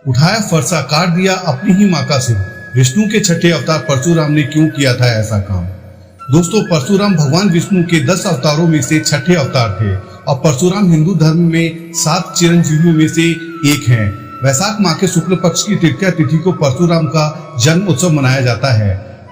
उठाया फरसा, काट दिया अपनी ही माँ का सिर। विष्णु के छठे अवतार परशुराम ने क्यों किया था ऐसा काम? दोस्तों, परशुराम भगवान विष्णु के 10 अवतारों में से छठे अवतार थे और परशुराम हिंदू धर्म में 7 चिरंजीवियों में से एक हैं। वैशाख माह के शुक्ल पक्ष की तृतीया तिथि को परशुराम का जन्म उत्सव मनाया जाता है।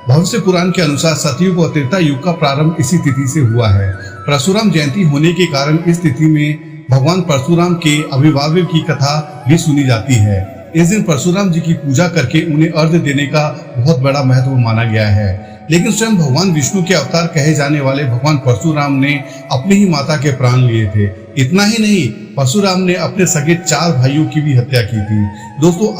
भविष्य पुराण के अनुसार सतयुग और त्रेता युग का प्रारंभ इसी तिथि से हुआ है। परशुराम जयंती होने के कारण इस तिथि में भगवान परशुराम के आविर्भाव की कथा भी सुनी जाती है। इस दिन परशुराम जी की पूजा करके उन्हें अर्घ्य देने का बहुत बड़ा महत्व माना गया है। लेकिन स्वयं भगवान विष्णु के अवतार कहे जाने वाले भगवान परशुराम ने अपनी ही माता के प्राण लिए थे। इतना ही नहीं, परशुराम ने अपने सगे 4 भाइयों की भी हत्या की थी। दोस्तों,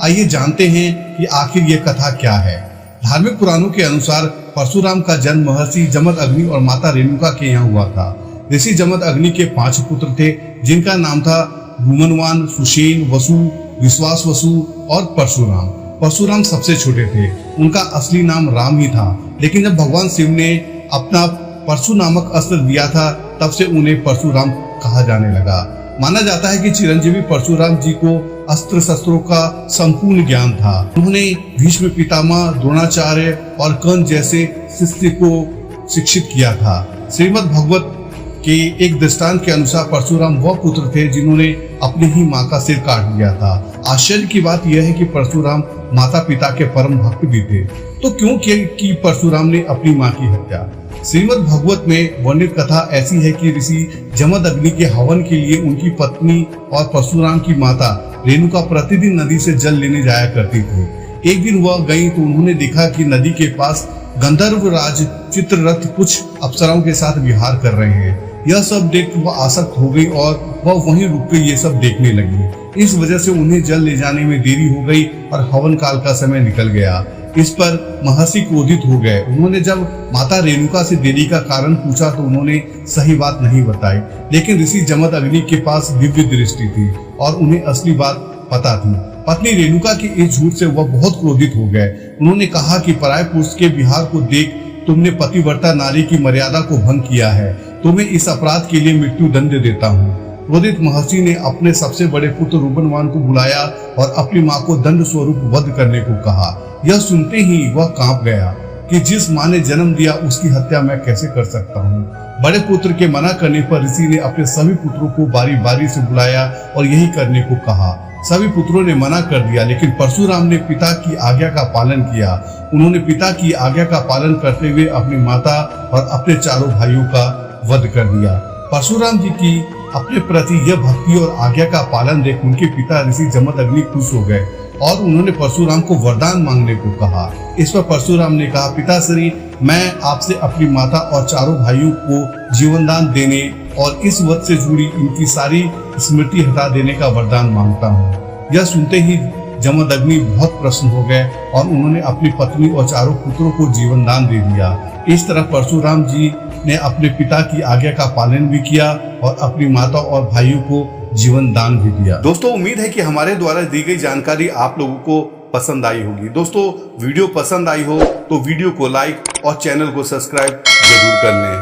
आइए जानते हैं कि आखिर ये कथा क्या है। धार्मिक पुराणों के अनुसार परशुराम का जन्म महर्षि जमद अग्नि और माता रेणुका के यहाँ हुआ था। ऋषि जमद अग्नि के 5 पुत्र थे, जिनका नाम था भूमनवान, सुषेण, वसु, विश्वास वसु और परशुराम। परशुराम सबसे छोटे थे। उनका असली नाम राम ही था, लेकिन जब भगवान शिव ने अपना परशु नामक अस्त्र दिया था, तब से उन्हें परशुराम कहा जाने लगा। माना जाता है कि चिरंजीवी परशुराम जी को अस्त्र शस्त्रों का संपूर्ण ज्ञान था। उन्होंने भीष्म पितामह, द्रोणाचार्य और कर्ण जैसे शिष्य को शिक्षित किया था। श्रीमद् भागवत के एक दृष्टांत के अनुसार परशुराम वह पुत्र थे जिन्होंने अपनी ही माँ का सिर काट दिया था। आश्चर्य की बात यह है कि परशुराम माता पिता के परम भक्त भी थे। तो क्यों की परशुराम ने अपनी माँ की हत्या? श्रीमद् भागवत में वर्णित कथा ऐसी है कि ऋषि जमद अग्नि के हवन के लिए उनकी पत्नी और परशुराम की माता रेणुका प्रतिदिन नदी से जल लेने जाया करती थी। एक दिन वह गई तो उन्होंने देखा कि नदी के पास गंधर्व राज चित्ररथ कुछ अप्सराओं के साथ विहार कर रहे हैं। यह सब देख वह आसक्त हो गई और वह वहीं रुक कर ये सब देखने लगी। इस वजह से उन्हें जल ले जाने में देरी हो गई और हवन काल का समय निकल गया। इस पर महर्षि क्रोधित हो गए। उन्होंने जब माता रेणुका से देरी का कारण पूछा तो उन्होंने सही बात नहीं बताई, लेकिन ऋषि जमद अग्नि के पास दिव्य दृष्टि थी और उन्हें असली बात पता थी। पत्नी रेणुका के इस झूठ से वह बहुत क्रोधित हो गए। उन्होंने कहा कि पराय पुरुष के विहार को देख तुमने पतिव्रता नारी की मर्यादा को भंग किया है। तुम्हें इस अपराध के लिए मृत्यु दंड देता हूँ। क्रोधित महर्षि ने अपने सबसे बड़े पुत्र रूपनवान को बुलाया और अपनी माँ को दंड स्वरूप वध करने को कहा। यह सुनते ही वह कांप गया कि जिस माँ ने जन्म दिया उसकी हत्या मैं कैसे कर सकता हूँ। बड़े पुत्र के मना करने पर ऋषि ने अपने सभी पुत्रों को बारी बारी से बुलाया और यही करने को कहा। सभी पुत्रों ने मना कर दिया, लेकिन परशुराम ने पिता की आज्ञा का पालन किया। उन्होंने पिता की आज्ञा का पालन करते हुए अपनी माता और अपने 4 भाइयों का वध कर दिया। परशुराम जी की अपने प्रति यह भक्ति और आज्ञा का पालन देख उनके पिता ऋषि जमद अग्नि खुश हो गए और उन्होंने परशुराम को वरदान मांगने को कहा। इस पर परशुराम ने कहा, पिताश्री, मैं आपसे अपनी माता और 4 भाइयों को जीवन दान देने और इस वध से जुड़ी इनकी सारी स्मृति हटा देने का वरदान मांगता हूँ। यह सुनते ही जमद अग्नि बहुत प्रसन्न हो गए और उन्होंने अपनी पत्नी और 4 पुत्रों को जीवन दान दे दिया। इस तरह परशुराम जी ने अपने पिता की आज्ञा का पालन भी किया और अपनी माता और भाइयों को जीवन दान भी दिया। दोस्तों, उम्मीद है कि हमारे द्वारा दी गई जानकारी आप लोगों को पसंद आई होगी। दोस्तों, वीडियो पसंद आई हो तो वीडियो को लाइक और चैनल को सब्सक्राइब जरूर कर लें।